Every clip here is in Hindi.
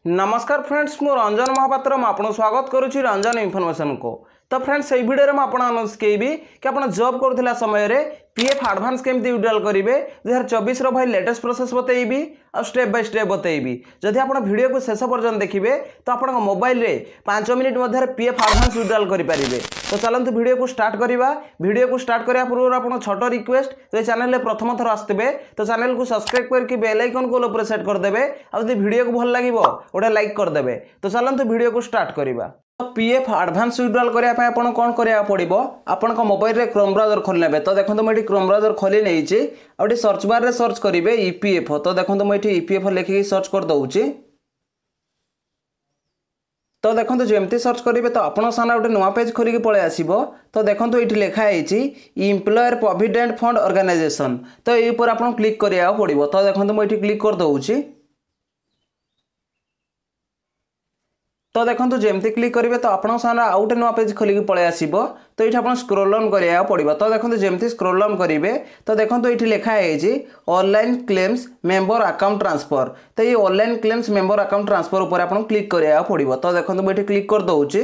नमस्कार फ्रेंड्स मु रंजन महापात्र आपको स्वागत करुच्ची रंजन इनफॉरमेशन को। तो फ्रेंड्स ये वीडियो में आपको शिखेबी कि आप जॉब करुला समय पीएफ एडवांस केमती विड्रॉल करेंगे 2024 भाई लेटेस्ट प्रोसेस बतेबी और स्टेप बाय स्टेप बतेबी। जदि आप वीडियो को शेष पर्यंत देखिए तो आप मोबाइल रे 5 मिनट मध्य पीएफ एडवांस विड्रॉल करेंगे। तो चलते वीडियो को स्टार्ट करवा। वीडियो को स्टार्ट करने पूर्व आप छोट रिक्वेस्ट तो चैनल में प्रथम थर आसते तो चैनल को सब्सक्राइब करके बेल आइकन को ऊपर सेट करदे और जब वीडियो को भल लगे गोटे लाइक करदे। तो चलते वीडियो को स्टार्ट करवा। पीएफ एडवांस विड्रॉल करने आपन कौन करा पड़ो आपण मोबाइल रे क्रोम ब्राउजर खोल ने। तो देखो मुझे क्रोम ब्राउजर खोली नहीं और सर्च बार रे सर्च करेंगे ईपीएफ। तो देखो मुझे ईपीएफ लिखिकी सर्च कर दउची। तो देखो जमती सर्च करेंगे तो आपन सामने गोटे नुआ पेज खोलिकी पलि आसो। तो देखो ये लिखाई इम्प्लॉयर प्रोविडेंट फंड ऑर्गेनाइजेशन। तो ये ऊपर आपन क्लिक करा पड़ो। तो देखो मुझे क्लिक कर दउची। तो देखो जमती क्लिक करेंगे तो आप सामने आउ गोटे नुआ पेज खोलिकी पलि आसो। तो ये आप स्क्रोल ऑन करा पड़ो। तो देखो जमती स्क्रोल ऑन करेंगे तो देखो ये लिखाई online claims member account transfer. तो ये online claims member account transfer ऊपर आप क्लिक करा पड़ो। तो देखो मुझे क्लिक कर दउची।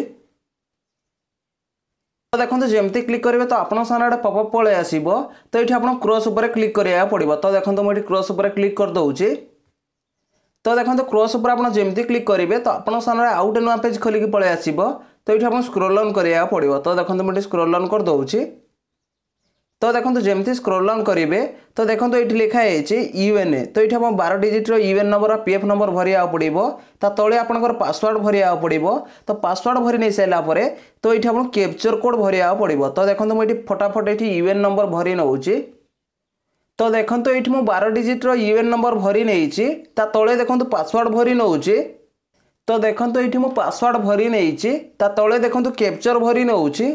तो देखो जमती क्लिक करेंगे तो आप सामने गोटे पॉपअप पलि आसो। तो ये आप क्रॉस ऊपर क्लिक करा पड़ो। तो देखो मुझे क्रॉस ऊपर क्लिक कर दउची। तो देखो क्रॉस ऊपर आप जमती क्लिक करेंगे तो आप सामने आउ गोटे नुआ पेज खोलिकी पलि आसो। तो ये आप स्क्रोल ऑन करा पड़ो। तो देखो मुझे स्क्रोल ऑन कर दउची। तो देखो जमती स्क्रोल ऑन करेंगे तो देखो ये लिखाई यूएनए। तो ये आप 12 digit UN number PF number भरिया पड़ो। ता तले आपंकर पासवर्ड भरिया पड़ो। तो पासवर्ड भरी नहीं सारापर तो ये आप कैप्चर कोड भरिया पड़ो। तो देखो मुझे फटाफट ये यूएन नंबर भरी नौची। तो देखो ये 12 डिजिट यूएन नंबर भरी नहीं ता तले देखो पासवर्ड भरी नौची। तो देखो ये पासवर्ड भरी नहीं ता तले देखो कैप्चर भरी नौची।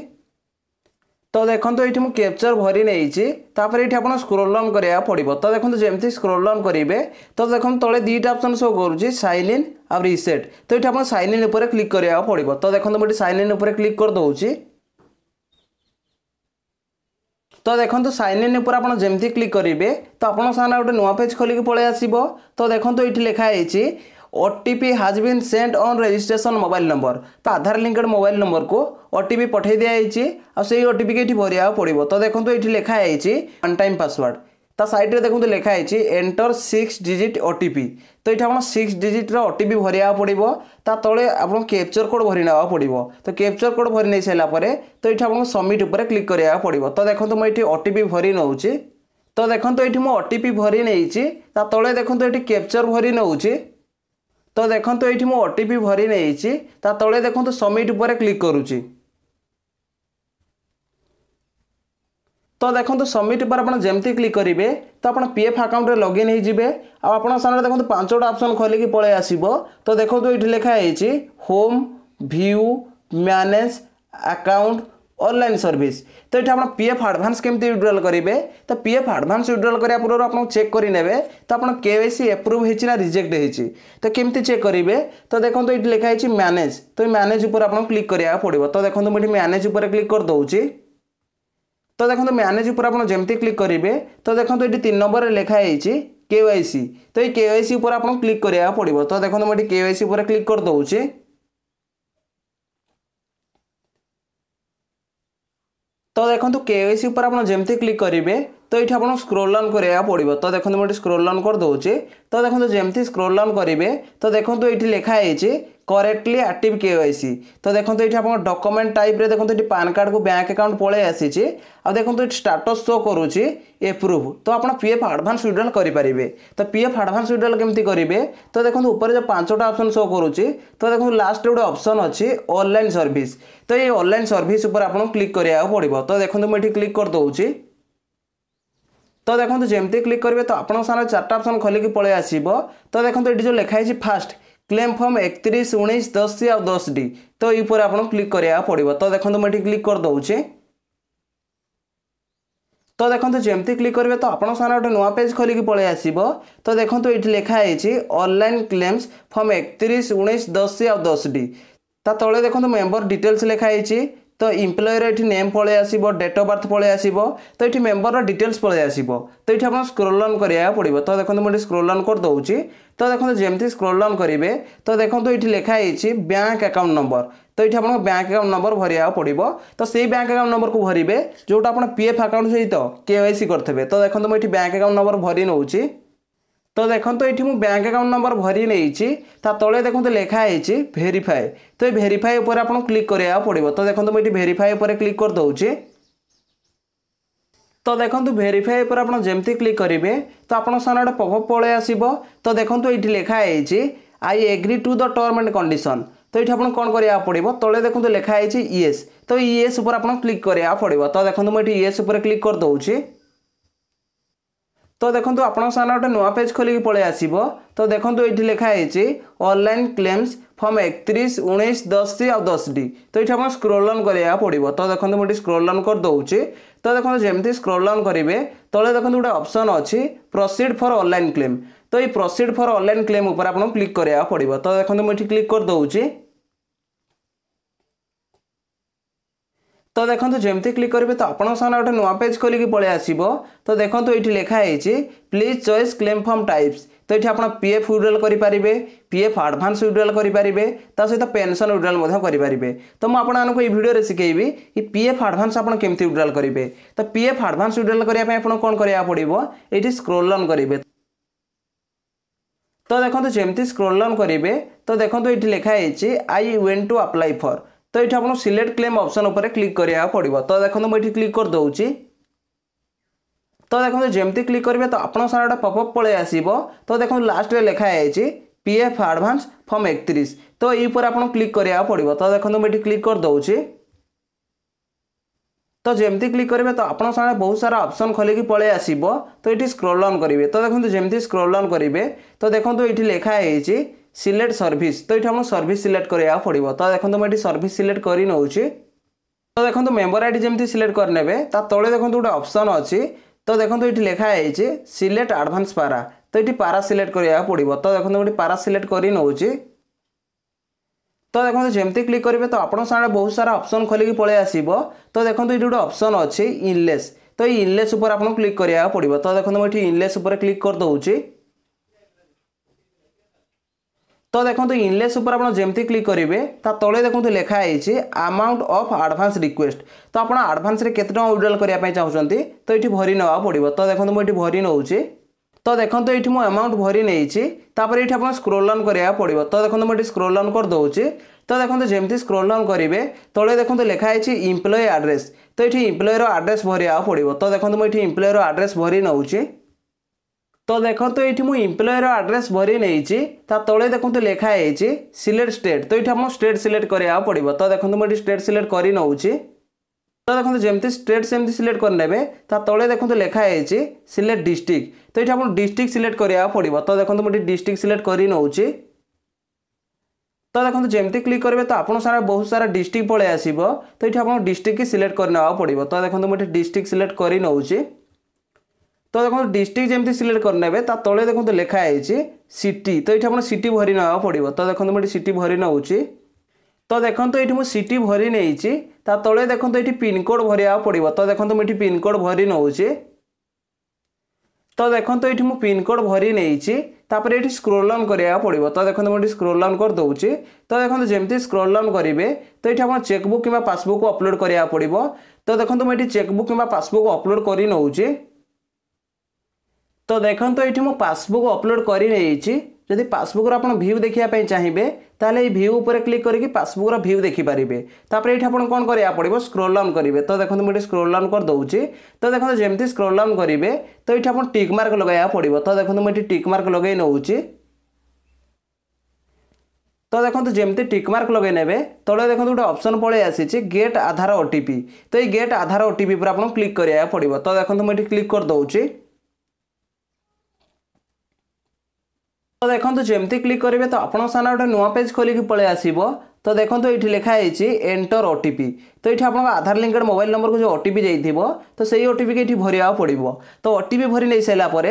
तो देखो ये कैप्चर भरी नहीं तापर ये आप स्क्रोल ऑन करा पड़ो। तो देखो जमती स्क्रोल ऑन करेंगे तो देखो तले दुईटा ऑप्शन शो करुँच साइन इन और रिसेट। तो ये आप साइन इन उपर क्लिक करा पड़ो। तो देखो मुझे साइन इन उपर क्लिक कर दउची। तो देखो साइन इन ऊपर आप जमती क्लिक करेंगे तो आप सामने गोटे नुआ पेज खोलिकी पलि आसो। तो देखो ये लिखाई OTP has been sent on registration mobile number. तो आधार लिंकेड मोबाइल नंबर को ओटीपी पठे दिखाई और से ओटीपी के भरिया पड़ो। तो देखो ये लिखाई वन टाइम पासवर्ड। ता साइड रे देखो लिखाई एंटर 6 डिजिट ओटीपी। तो ये आप 6 डिजिट ओटीपी भरिया पड़ो। ता तले आप कैप्चर कोड भरी ना पड़ो। तो कैप्चर कोड भरी नहीं सारापर तो ये आप सबमिट उपर क्लिक करा पड़ो। तो देखो मुझे ओटीपी भरी नौची। तो देखो ये ओटीपी भरी नहीं ता तले देखो ये कैप्चर भरी नौची। तो देखो ये ओटीपी भरी नहीं ता तले देखो सबमिट उपर क्लिक करुच्ची। तो देखो सबमिट पर आप जमती क्लिक करेंगे तो आप पीएफ अकाउंट रे लॉगिन होइजिबे। आ आपन सामने देखो 5टा ऑप्शन खोलिकी पलि आसो। तो देखो ये लिखाई home view manage account online service. तो ये आप पीएफ एडवांस केमती विड्रॉल करेंगे। तो पीएफ एडवांस विड्रॉल करने पूर्व आप चेक करेंगे तो आप केवाईसी एप्रूव होती ना रिजेक्ट होती। तो केमती चेक करेंगे तो देखो ये लिखाई मैनेज। तो मैनेज उपर आप क्लिक करा पड़ो। तो देखो मुझे मैनेज उपर क्लिक कर दउची। तो देखो मैनेज उपर आप जमती क्लिक करेंगे तो देखो ये 3 नंबर लिखाई केवाईसी। तो ये केवाईसी उपर आप क्लिक करा पड़ो। तो देखो मुझे केवाईसी उपर क्लिक कर दउची। तो देखो केवाईसी उपर आप जमती क्लिक करेंगे तो ये आप स्क्रोल ऑन करा पड़ो। तो देखो मुझे स्क्रोल ऑन कर दउची। तो देखो जमती स्क्रोल ऑन करेंगे तो देखो ये लिखाई करेक्टली एक्टिव केवाईसी। तो देखो ये आप डॉक्यूमेंट टाइप रे देखो ये पैन कार्ड को बैंक अकाउंट पलि आसी आ देखो ये स्टेटस शो करुच्ची एप्रूव। तो आप पीएफ एडवांस विड्रॉल करेंगे। तो पीएफ एडवांस विड्रॉल केमती करेंगे तो देखो ऊपर जो 5टा ऑप्शन शो करुच्ची। तो देखो लास्ट गोटे ऑप्शन अच्छी ऑनलाइन सर्विस। तो ये ऑनलाइन सर्विस ऊपर आप क्लिक करा पड़ो। तो देखो मुझे क्लिक कर दउची। तो देखो जमती क्लिक करेंगे तो आप सामने 4टा ऑप्शन खोलिकी पलि आसो। तो देखो ये जो लिखाई फास्ट क्लेम फॉर्म 31 19 10 और 10D। तो ये ऊपर आप क्लिक करा पड़ो। तो देखो मुझे क्लिक कर दउची। तो देखो जमती क्लिक करेंगे तो आप सामने गोटे नुआ पेज खोलिकी पलि आसो। तो देखो ये लिखाई ऑनलाइन क्लेम्स फॉर्म 31 19 10 और 10D। ता तले देखो मेंबर डिटेल्स लिखाई तो इम्प्लॉयर ये नेम पलि आसो, डेट ऑफ बर्थ पलि आसो, तो ये मेंबर डिटेल्स पलि आसो। तो ये आप स्क्रोल डाउन करा पड़ो। तो देखो मुझे स्क्रोल डाउन कर दूसरी। तो देखो जमती स्क्रोल डाउन करेंगे तो देखो ये लिखाई बैंक अकाउंट नंबर। तो ये आप बैंक अकाउंट नंबर भरिया पड़ो। तो से बैंक अकाउंट नंबर को भरवे जोटा आप पीएफ अकाउंट सहित केवाईसी करेंगे। तो देखो मुझे बैंक अकाउंट नंबर भरी नौ। तो देखो ये मुझे बैंक अकाउंट नंबर भरी नहीं तले देखो लिखाई भेरीफाए। तो ये भेरीफाए उपर आप क्लिक करा पड़ो। तो देखो मुझे भेरीफाए उपर क्लिक कर दूसरी। तो देखो भेरीफाए पर आप जमती क्लिक करेंगे तो आप सामने गोटे पॉपअप पलि आसो। तो देखो ये लिखाई I agree to the term and condition. तो ये आप कौन करा पड़ो तले देखो लिखाई येस। तो येस उपर आप क्लिक करा पड़ो। तो देखो मुझे येस उपर क्लिक कर दूसरी। तो देखो आप सामने गोटे नुआ पेज खोलिक पलि आसो। तो देखो ये लिखाई ऑनलाइन क्लेम्स फॉर्म 31/19/10 तो ये आप स्क्रोल डाउन करा पड़ो। तो देखो मुझे स्क्रोल डाउन कर दूसरी। तो देखो जमती स्क्रोल डाउन करेंगे तले देखो गोटे ऑप्शन अच्छी प्रोसीड फॉर ऑनलाइन क्लेम। तो ये प्रोसीड फॉर ऑनलाइन क्लेम उपर आप क्लिक करा पड़ो। तो देखो मुझे क्लिक कर दूसरी। तो देखो जमती क्लिक करेंगे तो आप सामने गोटे नुआ पेज खोलिक पलि आसो। तो देखो ये लिखाई please choice claim form types. तो ये आप पीएफ विड्रॉल करेंगे, पीएफ एडवांस विड्रॉल करेंगे, सहित पेंशन विड्रॉल करेंगे। तो मुझे ये वीडियो शिखेबी कि पीएफ एडवांस आप केमती विड्रॉल करेंगे। तो पीएफ एडवांस विड्रॉल करने आप कौन करा पड़ो ये स्क्रोल डाउन करेंगे। तो देखो जमती स्क्रोल डाउन करेंगे तो देखो ये लिखाई I want to apply for. तो ये आप सिलेक्ट क्लेम ऑप्शन उपर क्लिक करा पड़ो। तो देखो मुझे क्लिक कर दूसरी। तो देखो जमती क्लिक करेंगे तो आप सामने गोटे पॉपअप पलि आसो। तो देखो लास्ट में लिखाई पीएफ एडवांस फॉर्म 31। तो ये आप क्लिक करा पड़ो। तो देखो मुझे क्लिक कर दूसरी। तो जमती क्लिक करेंगे तो आप सामने बहुत सारा ऑप्शन खोलिक पलि आसो। तो ये स्क्रोल डाउन करेंगे। तो देखो जमती स्क्रोल डाउन करेंगे तो देखो ये लिखाई सिलेक्ट सर्विस। तो ये आप सर्विस सिलेक्ट करा पड़ो। तो देखो मुझे सर्विस सिलेक्ट कर नौची। तो देखो मेंबर आईडी जमती सिलेक्ट करने तले देखो गोटे ऑप्शन अच्छी। तो देखो ये लिखाई सिलेक्ट एडवांस पारा। तो ये पारा सिलेक्ट करा पड़ो। तो देखो मुझे पारा सिलेक्ट कर नौची। तो देखो जमती क्लिक करेंगे तो आप सामने बहुत सारा ऑप्शन खोलिक पलि आसो। तो देखो ये गोटे ऑप्शन अच्छी इनलेस। तो ये इनलेस उपर आप क्लिक करा पड़ो। तो देखो मुझे इनलेस उपर क्लिक कर दूसरी। तो देखो इनलेस उपर आप जमती क्लिक करेंगे तले देखो लिखाई अमाउंट ऑफ एडवांस रिक्वेस्ट। तो आप एडवांस रे केते टका विड्रॉल करने चाहते तो ये भरी नवा पड़ो। तो देखो मुझे भरी नौची। तो देखो ये मुझे अमाउंट भरी नहीं ये आप स्क्रोल डाउन करा पड़ो। तो देखो मुझे स्क्रोल डाउन कर दूसरी। तो देखो जमती स्क्रोल डाउन करेंगे तले देखो लिखाई इम्प्लॉय एड्रेस। तो ये इम्प्लॉयर एड्रेस भरिया पड़ो। तो देखो मुझे इम्प्लॉयर एड्रेस भरी नौची। तो देखो ये मुझे इम्प्लॉयर एड्रेस भरी नहीं तले देखो लिखाई सिलेक्ट स्टेट। तो ये आप स्टेट सिलेक्ट करा पड़ो। तो देखो मुझे स्टेट सिलेक्ट कर नौची। तो देखो जमती स्टेट सेमती सिलेक्ट करने तले देखो लिखाई सिलेक्ट डिस्ट्रिक्ट। तो ये आप डिस्ट्रिक्ट सिलेक्ट करा पड़ो। तो देखो मुझे डिस्ट्रिक्ट सिलेक्ट कर नौची। तो देखो जमती क्लिक करेंगे तो आप सारा बहुत सारा डिस्ट्रिक्ट पलि आसो। तो ये आप डिस्ट्रिक्ट सिलेक्ट करने पड़ो। तो देखो मुझे डिस्ट्रिक्ट सिलेक्ट कर नौची। तो देखो डिस्ट्रिक्ट जमती सिलेक्ट करने तले देखो लिखाई सिटी। तो ये आप सिटी भरी ना पड़ो। तो देखो मुझे सिटी भरी नौची। तो देखो ये मुझे सिटी भरी नहीं तले देखो ये पिनकोड भरिया पड़ो। तो देखो मुझे पिनकोड भरी नौची। तो देखो ये मुझे पिनकोड भरी नहीं ये स्क्रोल डाउन करा पड़ो। तो देखो मुझे स्क्रोल डाउन कर दूसरी। तो देखो जमती स्क्रोल डाउन करेंगे तो ये आप चेकबुक कि पासबुक अपलोड करा पड़ो। तो देखो मुझे चेकबुक कि पासबुक अपलोड कर नौची। तो देखो ये मुझे पासबुक अपलोड कर नहीं जदि पासबुक आप भ्यू देखापी चाहिए ताले भ्यू उपर क्लिक करके पासबुक भ्यू देखिपारे। तापर ये आप कौन करा पड़ो स्क्रोल डाउन करेंगे। तो देखो मुझे स्क्रोल डाउन कर दूसरी। तो देखो जमती स्क्रोल डाउन करेंगे तो ये आप टिक मार्क लगाया पड़ो। तो देखो मुझे टिक मार्क लगे नौची। तो देखो जमती टिक मार्क लगे ने तले देखो गोटे ऑप्शन पलि आसी गेट आधार ओटीपी। तो ये गेट आधार ओटीपी पर आप क्लिक करा पड़ो। तो देखो मुझे क्लिक कर दूसरी। तो देखो जमती क्लिक करेंगे तो आप सामने गोटे नुआ पेज खोलिक पलि आसो। तो देखो ये लिखाई एंटर ओटीपी। तो ये आप आधार लिंकेड मोबाइल नंबर को जो ओटीपी जाइए तो सही ओटीपी के भरिया पड़ो। तो ओटीपी भरी नहीं सारापर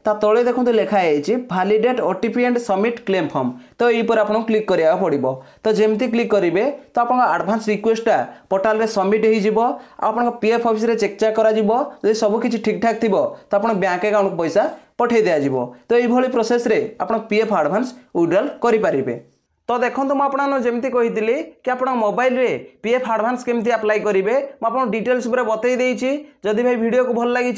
तले देखो लिखाई validate OTP and submit claim form. तो यही आपको क्लिक करा पड़ो। तो जमती क्लिक करेंगे तो आप एडवांस रिक्वेस्टा पोर्टाल रे सबमिट हो पीएफ ऑफिस रे चेक कर सब किसी ठीक ठाक थी तो आप बैंक अकाउंट पैसा पठे दिज्व। तो ये प्रोसेस रे आप पीएफ एडवांस विड्रॉल करेंगे। तो देखो मुझे जमी कही कि आप मोबाइल रे पीएफ एडवांस केमती अप्लाई करेंगे मुझे डिटेल्स बतई देछि। जदि भाई वीडियो को भल लगी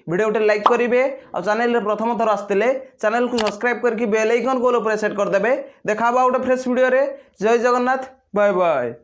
वीडियो गोटे लाइक करेंगे और चैनल रे प्रथम थर आसते चैनल को सब्सक्राइब करके बेल आइकन गोल उपर सेट करदे। देखा गोटे फ्रेश वीडियो रे। जय जगन्नाथ। Bye bye.